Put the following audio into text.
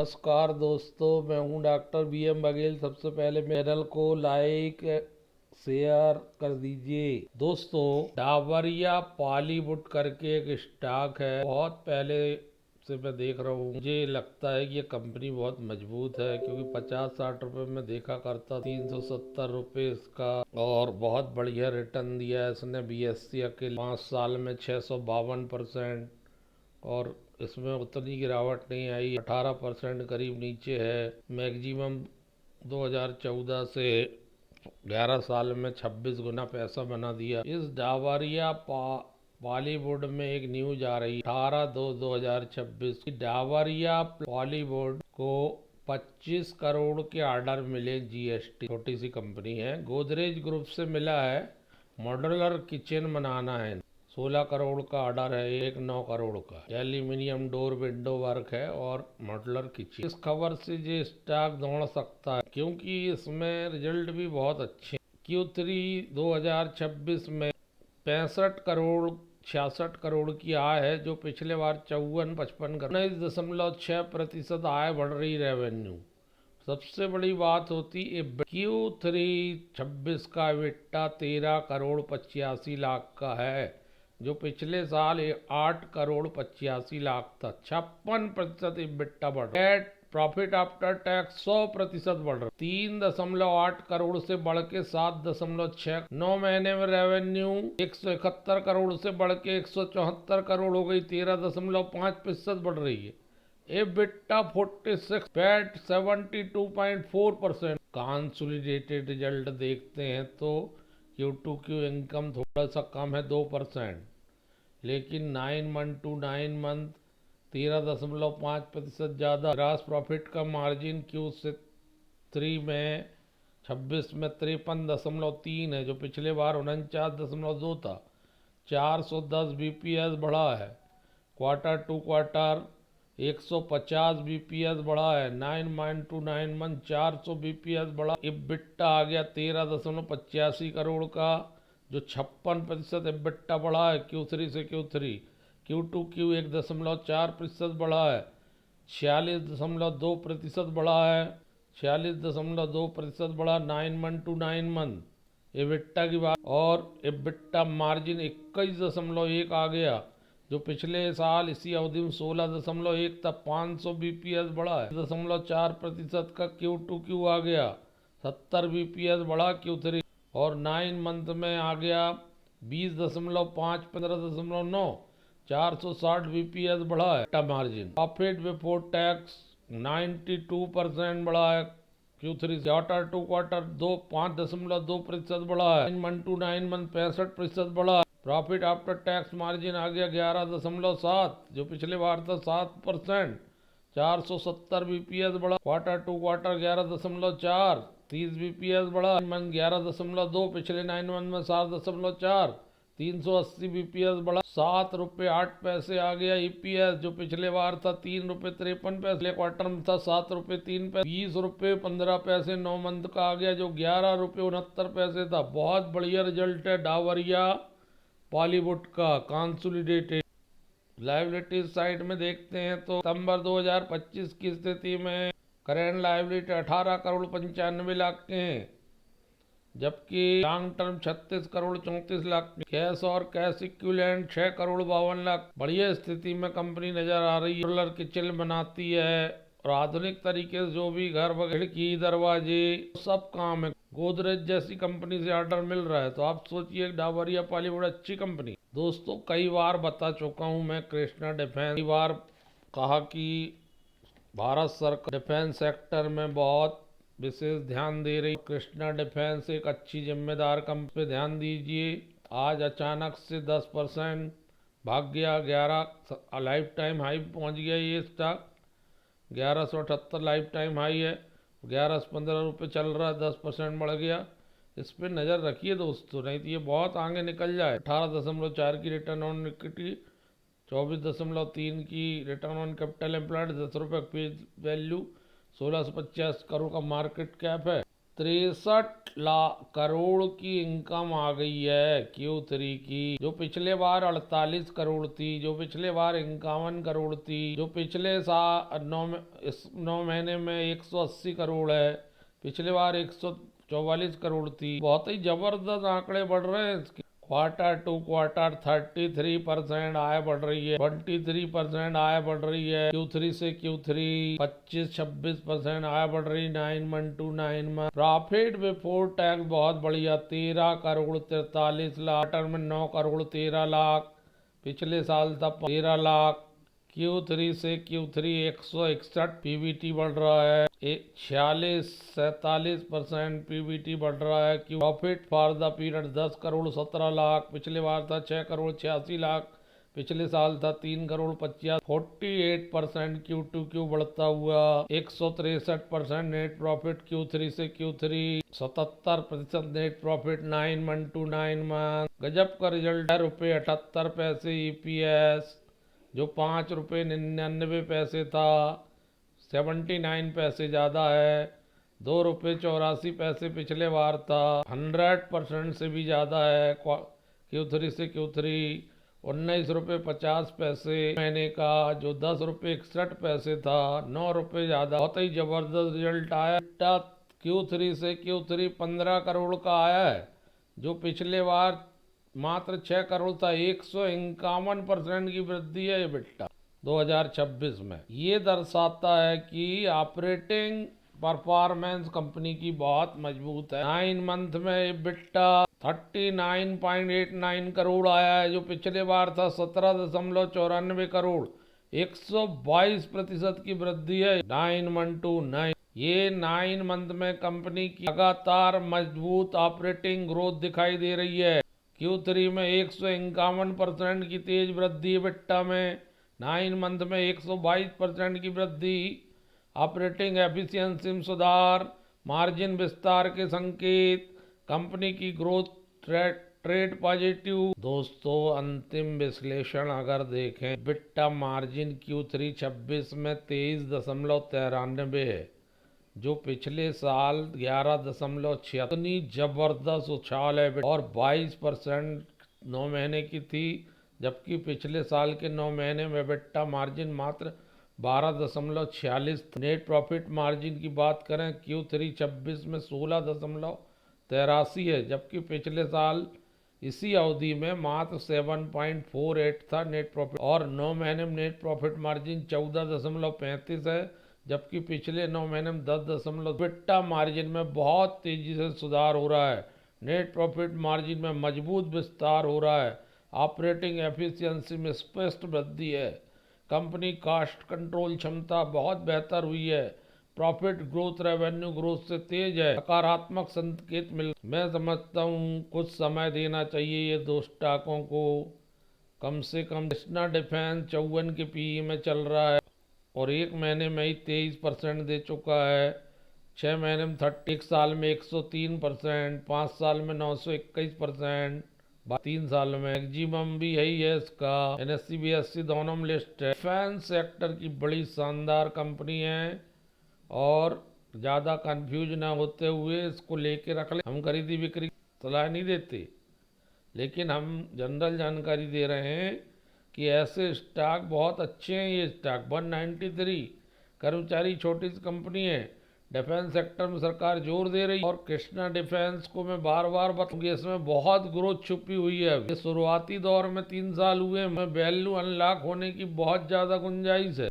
नमस्कार दोस्तों, मैं हूं डॉक्टर BM बघेल। सबसे पहले मेरे चैनल को लाइक शेयर कर दीजिए। दोस्तों, डाबरिया पॉलीवुड करके एक स्टॉक है, बहुत पहले से मैं देख रहा हूँ। मुझे लगता है कि ये कंपनी बहुत मजबूत है, क्योंकि 50-60 रुपए में देखा करता, 370 रुपए इसका, और बहुत बढ़िया रिटर्न दिया है इसने BSE के 5 साल में 652%। और इसमें उतनी गिरावट नहीं आई, 18% करीब नीचे है। मैक्सिमम 2014 से 11 साल में 26 गुना पैसा बना दिया। इस डाबरिया बॉलीवुड में एक न्यूज आ रही 18/2/2026 की, डाबरिया बॉलीवुड को 25 करोड़ के ऑर्डर मिले GST। छोटी सी कंपनी है, गोदरेज ग्रुप से मिला है। मॉड्यूलर किचन बनाना है, 16 करोड़ का ऑर्डर है, एक 9 करोड़ का। एल्यूमिनियम डोर विंडो वर्क है और मॉड्यूलर किचन। इस खबर से ये स्टॉक दौड़ सकता है, क्योंकि इसमें रिजल्ट भी बहुत अच्छे। Q3 2026 में 65 करोड़ 66 करोड़ की आय है, जो पिछले बार 54-55 करोड़, 19.6% आय बढ़ रही रेवेन्यू। सबसे बड़ी बात होती है Q3 26 का EBITDA 13 करोड़ 85 लाख का है, जो पिछले साल 8 करोड़ 85 लाख था। 56% EBITDA बढ़ रहा है। प्रॉफिट आफ्टर टैक्स 100% बढ़ रहा है, 3.8 करोड़ से बढ़ के 7.6। 9 महीने में रेवेन्यू 171 करोड़ से बढ़ के 174 करोड़ हो गई, 13.5% बढ़ रही है। EBITDA 46, PAT 72.4%। कंसोलिडेटेड रिजल्ट देखते हैं तो Q2Q इनकम थोड़ा सा कम है 2%, लेकिन 9 मंथ टू 9 मंथ 13.5% ज़्यादा। ग्रास प्रॉफिट का मार्जिन Q3 में 26 में 53.3 है, जो पिछले बार 49.2 था। 410 BPS बढ़ा है। क्वार्टर टू क्वार्टर 150 BPS बढ़ा है। 9 मंथ टू 9 मंथ 400 BPS बढ़ा। EBITDA आ गया 13.85 करोड़ का, जो 56% EBITDA बढ़ा है Q3 से Q3। Q2Q 1.4% बढ़ा है। 46.2% बढ़ा है। 46.2% बढ़ा 9 मंथ टू 9 मंथ। EBITDA की बात, और EBITDA मार्जिन 21.1 आ गया, जो पिछले साल इसी अवधि में 16.1 था। 500 BPS बढ़ा है। 0.4% का Q2Q आ गया। 70 BPS बढ़ा Q3, और 9 मंथ में आ गया 20.5, 15.9, 460 BPS बढ़ा है। मार्जिन प्रॉफिट बिफोर टैक्स 92% बढ़ा है Q3। क्वार्टर टू क्वार्टर 5.2% बढ़ा है। 9 मंथ टू 9 मंथ 65% बढ़ा है। प्रॉफिट आफ्टर टैक्स मार्जिन आ गया 11.7, जो पिछले बार था 7%। 470 BPS बढ़ा। क्वार्टर टू क्वार्टर 11.4, 30 BPS बढ़ा। 9 मंथ 11.2, पिछले 9 मंथ में 7.4, 380 BPS बढ़ा। 7 रुपये 8 पैसे आ गया EPS, जो पिछले बार था 3 रुपये 53 पैसे। क्वार्टर में था 7 रुपये 3 पैसे। 20 रुपये 15 पैसे 9 मंथ का आ गया, जो 11 रुपये 69 पैसे था। बहुत बढ़िया रिजल्ट है डाबरिया बॉलीवुड का। कंसोलिडेटेड लायबिलिटी साइड में देखते हैं तो सितंबर 2025 की स्थिति में करेंट लायबिलिटी 18 करोड़ 95 लाख के हैं, जबकि long term 36 crore 34 lakh. Cash और कैश इक्विवेलेंट 6 करोड़ 52 लाख। बढ़िया स्थिति में कंपनी नजर आ रही है। मॉड्यूलर किचन बनाती है, और आधुनिक तरीके से जो भी घर खिड़की दरवाजे सब काम है। गोदरेज जैसी कंपनी से ऑर्डर मिल रहा है, तो आप सोचिए डाबरिया बड़ी अच्छी कंपनी। दोस्तों, कई बार बता चुका हूँ मैं, कृष्णा डिफेंस, कई बार कहा कि भारत सरकार डिफेंस सेक्टर में बहुत विशेष ध्यान दे रही। कृष्णा डिफेंस एक अच्छी जिम्मेदार कंपनी पे ध्यान दीजिए। आज अचानक से 10% भाग गया। 11 लाइफ टाइम हाई पहुंच गया ये स्टॉक। 1178 लाइफ टाइम हाई है। 11 से 15 रुपये चल रहा है, 10% बढ़ गया। इस पर नज़र रखिए दोस्तों, नहीं तो ये बहुत आगे निकल जाए। 18.4 की रिटर्न ऑन इक्विटी, 24.3 की रिटर्न ऑन कैपिटल एम्प्लॉयड, 10 रुपये पेज वैल्यू, 1650 करोड़ का मार्केट कैप है। 63 लाख करोड़ की इनकम आ गई है Q3 की, जो पिछले बार 48 करोड़ थी, जो पिछले बार 51 करोड़ थी, जो पिछले साल 9 महीने में 180 करोड़ है, पिछले बार 144 करोड़ थी। बहुत ही जबरदस्त आंकड़े बढ़ रहे हैं इसके। क्वार्टर टू क्वार्टर 33% आय बढ़ रही है, 23% आय बढ़ रही है, Q3 से Q3 25-26% आय बढ़ रही, 9 month to 9 month. Profit before tax बहुत बढ़िया, 13 करोड़ 43 लाख, क्वार्टर में 9 करोड़ 13 लाख, पिछले साल था 13 लाख। Q3 से Q3 161 PBT बढ़ रहा है, 46-47% PBT बढ़ रहा है। Profit for the period 10 crore 17 lakh, पिछले बार था 6 करोड़ 86 लाख, पिछले साल था 3 करोड़ 50, 48% Q2Q बढ़ता हुआ, 163% नेट प्रॉफिट Q3 से Q3, 77% net profit 9 month to 9 month. गजब का रिजल्ट है। ₹78 EPS, जो ₹5.99 था, 79 पैसे ज़्यादा है। ₹2.84 पिछले बार था, 100% से भी ज़्यादा है। Q3 से Q3 ₹19.50 महीने का, जो ₹10.61 था, ₹9 ज़्यादा। बहुत ही ज़बरदस्त रिजल्ट आया। Q3 से Q3 15 करोड़ का आया है, जो पिछले बार मात्र 6 करोड़ था। 151% की वृद्धि है ये बिट्टा 2026 में। ये दर्शाता है कि ऑपरेटिंग परफॉर्मेंस कंपनी की बहुत मजबूत है। 9 मंथ में ये बिट्टा 39.89 करोड़ आया है, जो पिछले बार था 17.94 करोड़, 122% की वृद्धि है 9 मंथ टू 9। ये 9 मंथ में कंपनी की लगातार मजबूत ऑपरेटिंग ग्रोथ दिखाई दे रही है। Q3 में 151% की तेज वृद्धि बिट्टा में, 9 मंथ में 122% की वृद्धि। ऑपरेटिंग एफिशिएंसी में सुधार, मार्जिन विस्तार के संकेत, कंपनी की ग्रोथ ट्रेड पॉजिटिव। दोस्तों, अंतिम विश्लेषण अगर देखें, बिट्टा मार्जिन Q3 26 में 23.93 है, जो पिछले साल 11.6। इतनी जबरदस्त उछाल है और 22% 9 महीने की थी, जबकि पिछले साल के 9 महीने में बिट्टा मार्जिन मात्र 12.46। नेट प्रॉफिट मार्जिन की बात करें Q3 26 में 16.83 है, जबकि पिछले साल इसी अवधि में मात्र 7.48 था नेट प्रॉफिट। और 9 महीने में नेट प्रॉफिट मार्जिन 14.35 है, जबकि पिछले 9 महीने में 10. बिट्टा मार्जिन में बहुत तेजी से सुधार हो रहा है, नेट प्रॉफिट मार्जिन में मजबूत विस्तार हो रहा है, ऑपरेटिंग एफिशिएंसी में स्पष्ट वृद्धि है, कंपनी कॉस्ट कंट्रोल क्षमता बहुत बेहतर हुई है, प्रॉफिट ग्रोथ रेवेन्यू ग्रोथ से तेज है, सकारात्मक संकेत मिल। मैं समझता हूँ कुछ समय देना चाहिए ये दो स्टॉकों को। कम से कम कृष्णा डिफेंस 54 के PE में चल रहा है और 1 महीने में ही 23% दे चुका है, 6 महीने में 31, साल में 103%, 5 साल में 921%, 3 साल में मैक्सिमम भी यही है इसका। NSE BSE दोनों में लिस्ट है। डिफेंस सेक्टर की बड़ी शानदार कंपनी है और ज़्यादा कंफ्यूज ना होते हुए इसको लेके रख ले। हम खरीदी बिक्री सलाह नहीं देते, लेकिन हम जनरल जानकारी दे रहे हैं कि ऐसे स्टॉक बहुत अच्छे हैं। ये स्टॉक 193, कर्मचारी छोटी सी कंपनी है, डिफेंस सेक्टर में सरकार जोर दे रही है और कृष्णा डिफेंस को मैं बार बार बताऊंगी, इसमें बहुत ग्रोथ छुपी हुई है। ये शुरुआती दौर में 3 साल हुए, में वैल्यू अनलॉक होने की बहुत ज़्यादा गुंजाइश है।